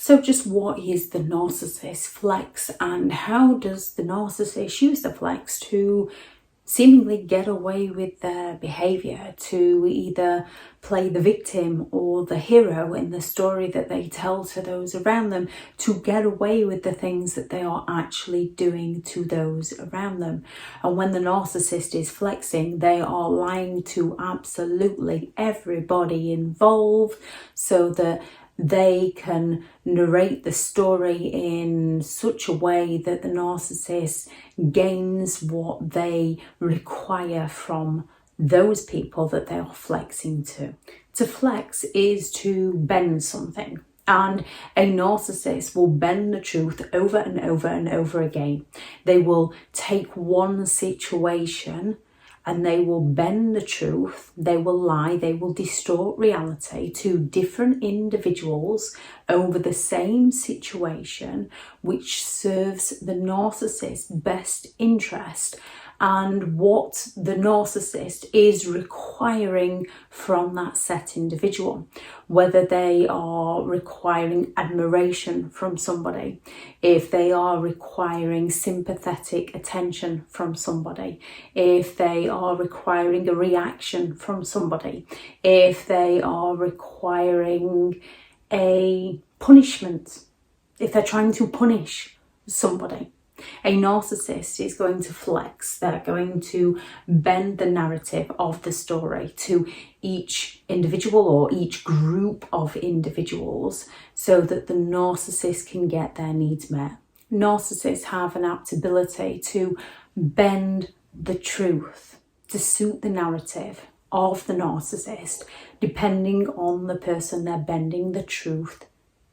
So just what is the narcissist flex, and how does the narcissist use the flex to seemingly get away with their behaviour, to either play the victim or the hero in the story that they tell to those around them, to get away with the things that they are actually doing to those around them. And when the narcissist is flexing, they are lying to absolutely everybody involved so that they can narrate the story in such a way that the narcissist gains what they require from those people that they are flexing to. To flex is to bend something. And a narcissist will bend the truth over and over and over again. They will take one situation and they will bend the truth, they will lie, they will distort reality to different individuals over the same situation, which serves the narcissist's best interest and what the narcissist is requiring from that set individual. Whether they are requiring admiration from somebody, if they are requiring sympathetic attention from somebody, if they are requiring a reaction from somebody, if they are requiring a punishment, if they're trying to punish somebody. A narcissist is going to flex. They're going to bend the narrative of the story to each individual or each group of individuals so that the narcissist can get their needs met. Narcissists have an adaptability to bend the truth to suit the narrative of the narcissist, depending on the person they're bending the truth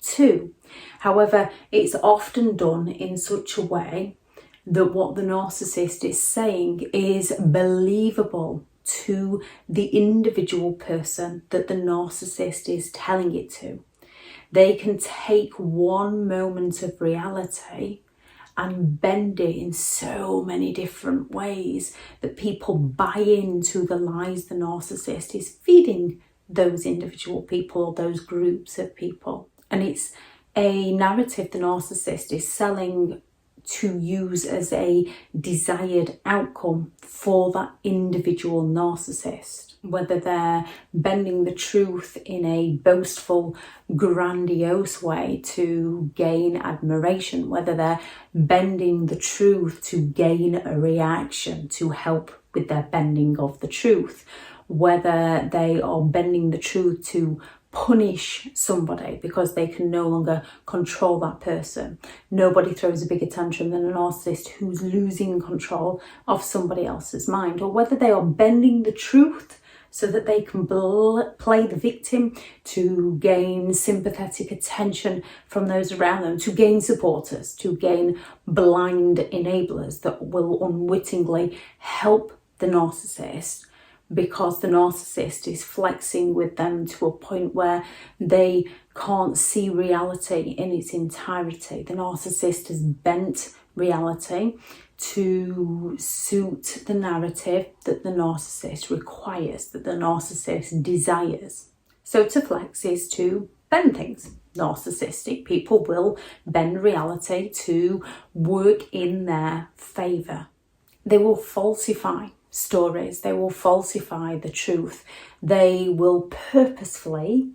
to. However, it's often done in such a way that what the narcissist is saying is believable to the individual person that the narcissist is telling it to. They can take one moment of reality and bend it in so many different ways that people buy into the lies the narcissist is feeding those individual people or those groups of people. And it's a narrative the narcissist is selling to use as a desired outcome for that individual narcissist. Whether they're bending the truth in a boastful, grandiose way to gain admiration, whether they're bending the truth to gain a reaction to help with their bending of the truth, whether they are bending the truth to punish somebody because they can no longer control that person. Nobody throws a bigger tantrum than a narcissist who's losing control of somebody else's mind. Or whether they are bending the truth so that they can play the victim to gain sympathetic attention from those around them, to gain supporters, to gain blind enablers that will unwittingly help the narcissist, because the narcissist is flexing with them to a point where they can't see reality in its entirety. The narcissist has bent reality to suit the narrative that the narcissist requires, that the narcissist desires. So to flex is to bend things. Narcissistic people will bend reality to work in their favour. They will falsify stories, they will falsify the truth, they will purposefully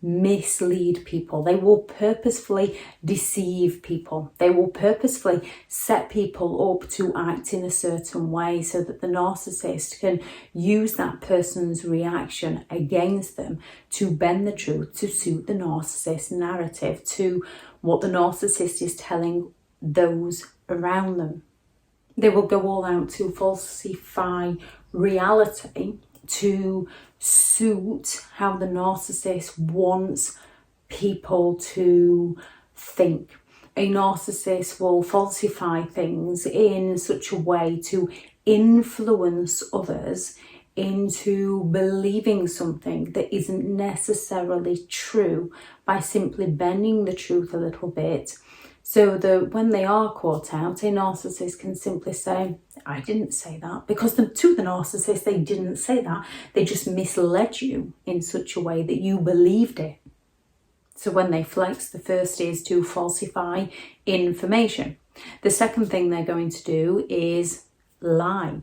mislead people, they will purposefully deceive people, they will purposefully set people up to act in a certain way so that the narcissist can use that person's reaction against them to bend the truth to suit the narcissist's narrative, to what the narcissist is telling those around them. They will go all out to falsify reality to suit how the narcissist wants people to think. A narcissist will falsify things in such a way to influence others into believing something that isn't necessarily true by simply bending the truth a little bit, so that when they are caught out, a narcissist can simply say, I didn't say that, because to the narcissist, they didn't say that. They just misled you in such a way that you believed it. So when they flex, the first is to falsify information. The second thing they're going to do is lie,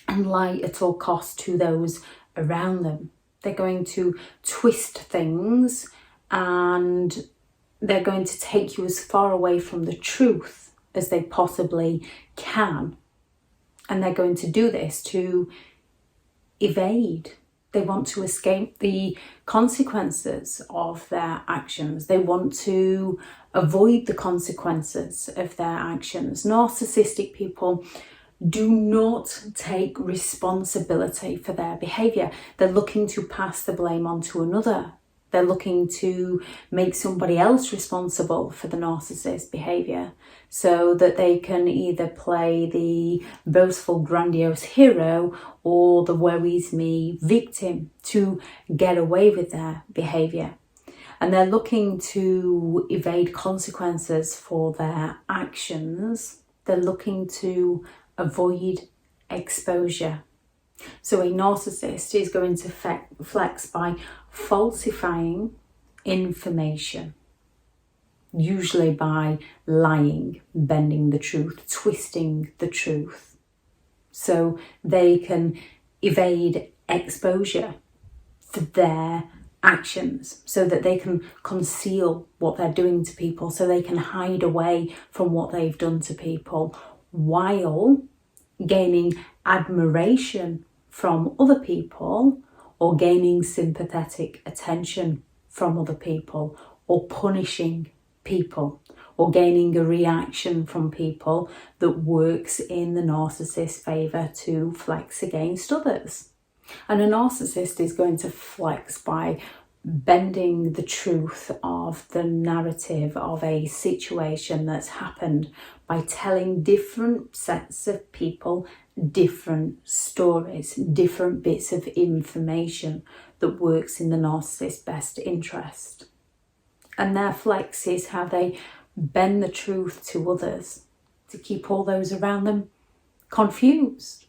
and lie at all costs to those around them. They're going to twist things, and they're going to take you as far away from the truth as they possibly can. And they're going to do this to evade. They want to escape the consequences of their actions. They want to avoid the consequences of their actions. Narcissistic people do not take responsibility for their behaviour. They're looking to pass the blame on to another. They're looking to make somebody else responsible for the narcissist behaviour, so that they can either play the boastful, grandiose hero or the woe is me victim to get away with their behaviour. And they're looking to evade consequences for their actions. They're looking to avoid exposure. So a narcissist is going to flex by falsifying information, usually by lying, bending the truth, twisting the truth, so they can evade exposure for their actions, so that they can conceal what they're doing to people, so they can hide away from what they've done to people, while gaining admiration from other people, or gaining sympathetic attention from other people, or punishing people, or gaining a reaction from people that works in the narcissist's favour to flex against others. And a narcissist is going to flex by bending the truth of the narrative of a situation that's happened, by telling different sets of people different stories, different bits of information that works in the narcissist's best interest. And their flex is how they bend the truth to others to keep all those around them confused.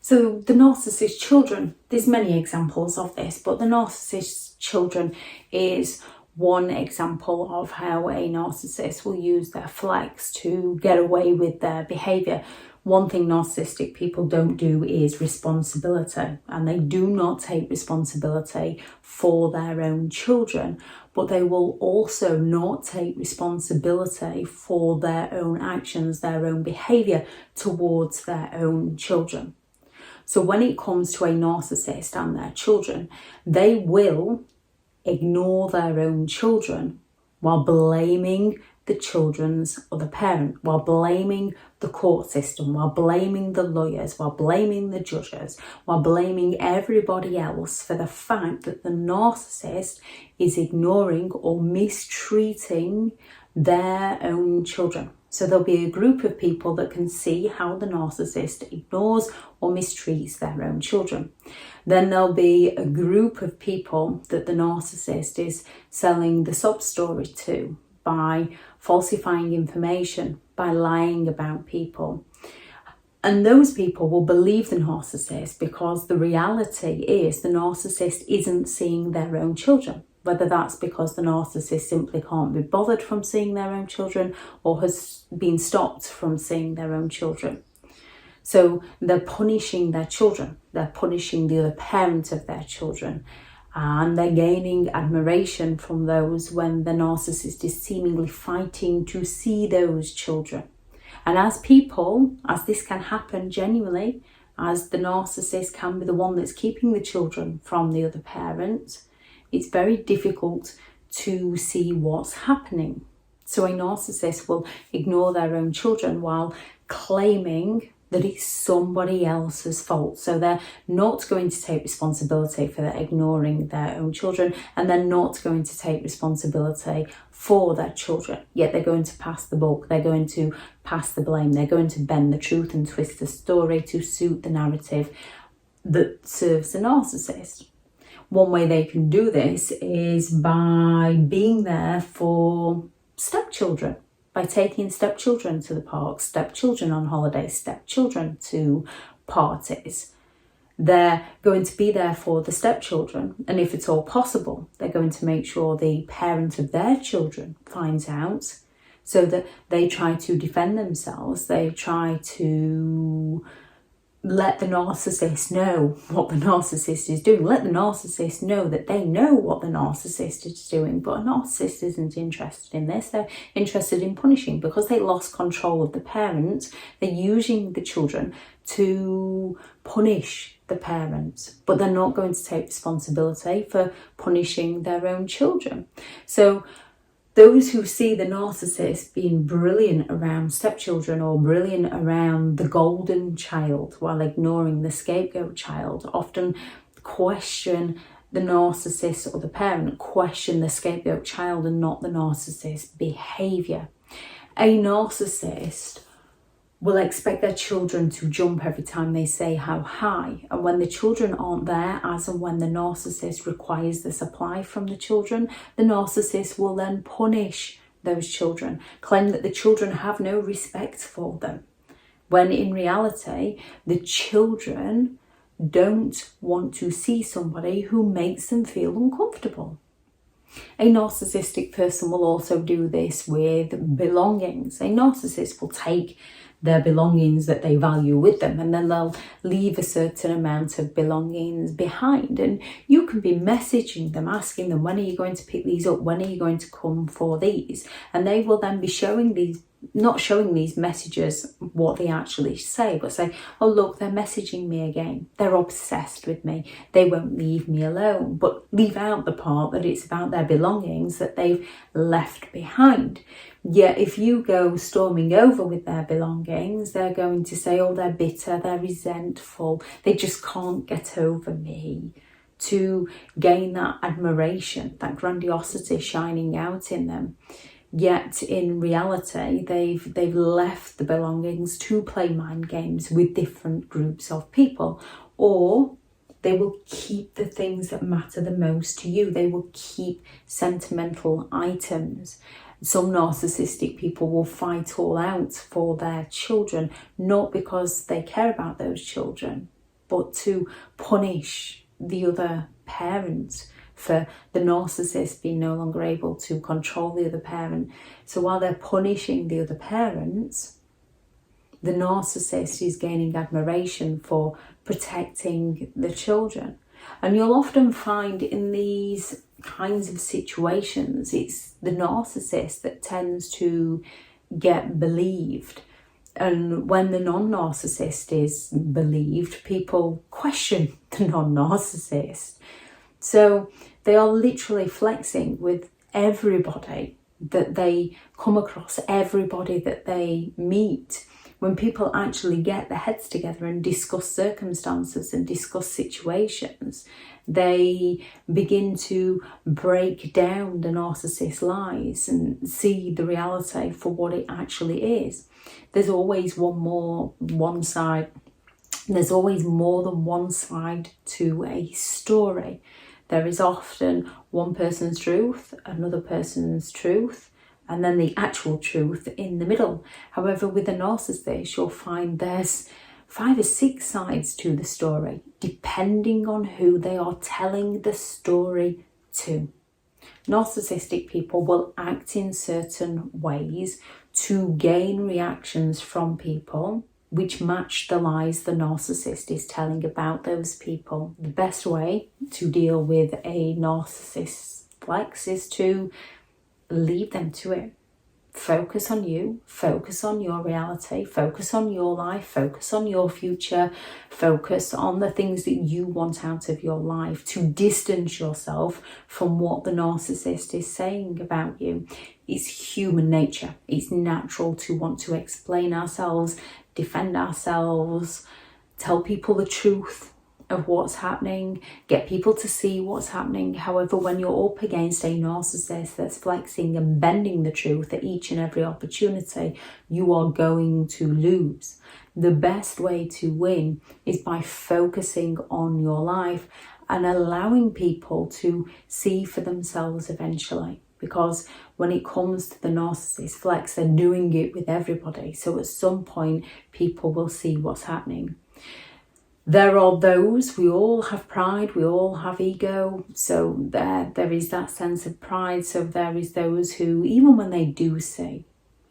So the narcissist children, there's many examples of this, but the narcissist children is one example of how a narcissist will use their flex to get away with their behaviour. One thing narcissistic people don't do is responsibility, and they do not take responsibility for their own children, but they will also not take responsibility for their own actions, their own behaviour towards their own children. So when it comes to a narcissist and their children, they will ignore their own children while blaming the children's other parent, while blaming the court system, while blaming the lawyers, while blaming the judges, while blaming everybody else for the fact that the narcissist is ignoring or mistreating their own children. So there'll be a group of people that can see how the narcissist ignores or mistreats their own children. Then there'll be a group of people that the narcissist is selling the sob story to by falsifying information, by lying about people. And those people will believe the narcissist because the reality is the narcissist isn't seeing their own children. Whether that's because the narcissist simply can't be bothered from seeing their own children or has been stopped from seeing their own children. So they're punishing their children. They're punishing the other parent of their children. And they're gaining admiration from those when the narcissist is seemingly fighting to see those children. And as people, as this can happen genuinely, as the narcissist can be the one that's keeping the children from the other parent, it's very difficult to see what's happening. So a narcissist will ignore their own children while claiming that it's somebody else's fault. So they're not going to take responsibility for ignoring their own children, and they're not going to take responsibility for their children. Yet they're going to pass the buck, they're going to pass the blame, they're going to bend the truth and twist the story to suit the narrative that serves the narcissist. One way they can do this is by being there for stepchildren, by taking stepchildren to the park, stepchildren on holidays, stepchildren to parties. They're going to be there for the stepchildren, and if it's all possible, they're going to make sure the parent of their children finds out, so that they try to defend themselves. They try to let the narcissist know what the narcissist is doing. Let the narcissist know that they know what the narcissist is doing. But a narcissist isn't interested in this. They're interested in punishing because they lost control of the parent. They're using the children to punish the parents, but they're not going to take responsibility for punishing their own children. So those who see the narcissist being brilliant around stepchildren or brilliant around the golden child while ignoring the scapegoat child often question the narcissist or the parent, question the scapegoat child and not the narcissist's behaviour. A narcissist will expect their children to jump every time they say how high, and when the children aren't there, as and when the narcissist requires the supply from the children, the narcissist will then punish those children, claim that the children have no respect for them, when in reality the children don't want to see somebody who makes them feel uncomfortable. A narcissistic person will also do this with belongings. A narcissist will take their belongings that they value with them, and then they'll leave a certain amount of belongings behind. And you can be messaging them, asking them, when are you going to pick these up? When are you going to come for these? And they will then be not showing these messages what they actually say, but say, oh look, they're messaging me again. They're obsessed with me. They won't leave me alone. But leave out the part that it's about their belongings that they've left behind. Yet if you go storming over with their belongings, they're going to say, oh, they're bitter, they're resentful, they just can't get over me, to gain that admiration, that grandiosity shining out in them. Yet in reality, they've left the belongings to play mind games with different groups of people, or they will keep the things that matter the most to you. They will keep sentimental items. Some narcissistic people will fight all out for their children, not because they care about those children, but to punish the other parent for the narcissist being no longer able to control the other parent. So while they're punishing the other parents, the narcissist is gaining admiration for protecting the children. And you'll often find in these kinds of situations, it's the narcissist that tends to get believed. And when the non-narcissist is believed, people question the non-narcissist. So they are literally flexing with everybody that they come across, everybody that they meet. When people actually get their heads together and discuss circumstances and discuss situations, they begin to break down the narcissist's lies and see the reality for what it actually is. There's always one side. There's always more than one side to a story. There is often one person's truth, another person's truth, and then the actual truth in the middle. However, with a narcissist, you'll find there's 5 or 6 sides to the story, depending on who they are telling the story to. Narcissistic people will act in certain ways to gain reactions from people which match the lies the narcissist is telling about those people. The best way to deal with a narcissist flex is to leave them to it. Focus on you, focus on your reality, focus on your life, focus on your future, focus on the things that you want out of your life, to distance yourself from what the narcissist is saying about you. It's human nature. It's natural to want to explain ourselves, defend ourselves, tell people the truth of what's happening, get people to see what's happening. However, when you're up against a narcissist that's flexing and bending the truth at each and every opportunity, you are going to lose. The best way to win is by focusing on your life and allowing people to see for themselves eventually. Because when it comes to the narcissist flex, they're doing it with everybody. So at some point, people will see what's happening. There are those, we all have pride, we all have ego, so there is that sense of pride. So there is those who, even when they do say,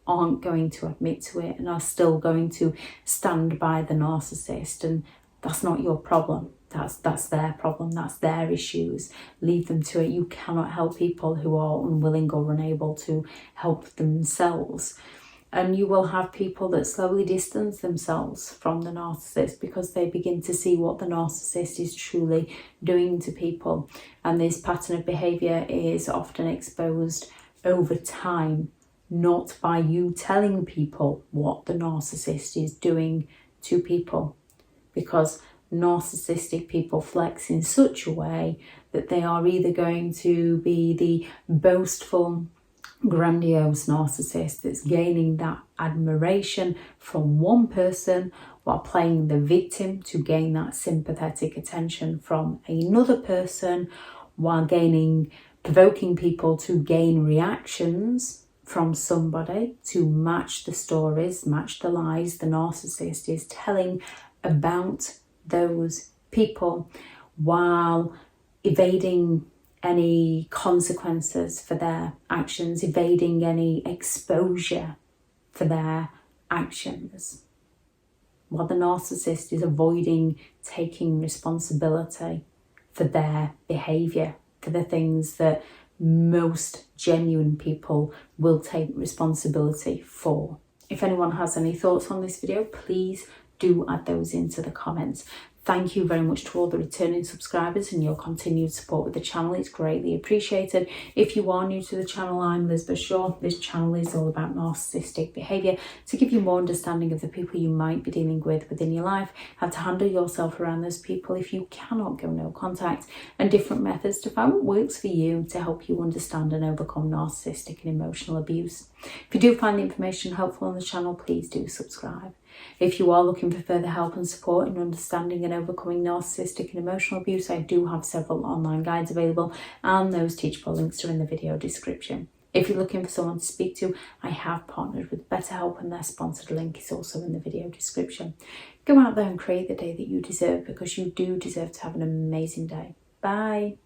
aren't going to admit to it and are still going to stand by the narcissist, and that's not your problem. That's their problem, that's their issues. Leave them to it. You cannot help people who are unwilling or unable to help themselves. And you will have people that slowly distance themselves from the narcissist because they begin to see what the narcissist is truly doing to people. And this pattern of behaviour is often exposed over time, not by you telling people what the narcissist is doing to people. Because narcissistic people flex in such a way that they are either going to be the boastful, grandiose narcissist that's gaining that admiration from one person while playing the victim to gain that sympathetic attention from another person, while provoking people to gain reactions from somebody to match the stories, match the lies the narcissist is telling about those people, while evading any consequences for their actions, evading any exposure for their actions, while the narcissist is avoiding taking responsibility for their behaviour, for the things that most genuine people will take responsibility for. If anyone has any thoughts on this video, please do add those into the comments. Thank you very much to all the returning subscribers and your continued support with the channel. It's greatly appreciated. If you are new to the channel, I'm Lisbeth Shaw. This channel is all about narcissistic behaviour to give you more understanding of the people you might be dealing with within your life, how to handle yourself around those people if you cannot go no contact, and different methods to find what works for you to help you understand and overcome narcissistic and emotional abuse. If you do find the information helpful on the channel, please do subscribe. If you are looking for further help and support in understanding and overcoming narcissistic and emotional abuse, I do have several online guides available, and those teachable links are in the video description. If you're looking for someone to speak to, I have partnered with BetterHelp, and their sponsored link is also in the video description. Go out there and create the day that you deserve, because you do deserve to have an amazing day. Bye.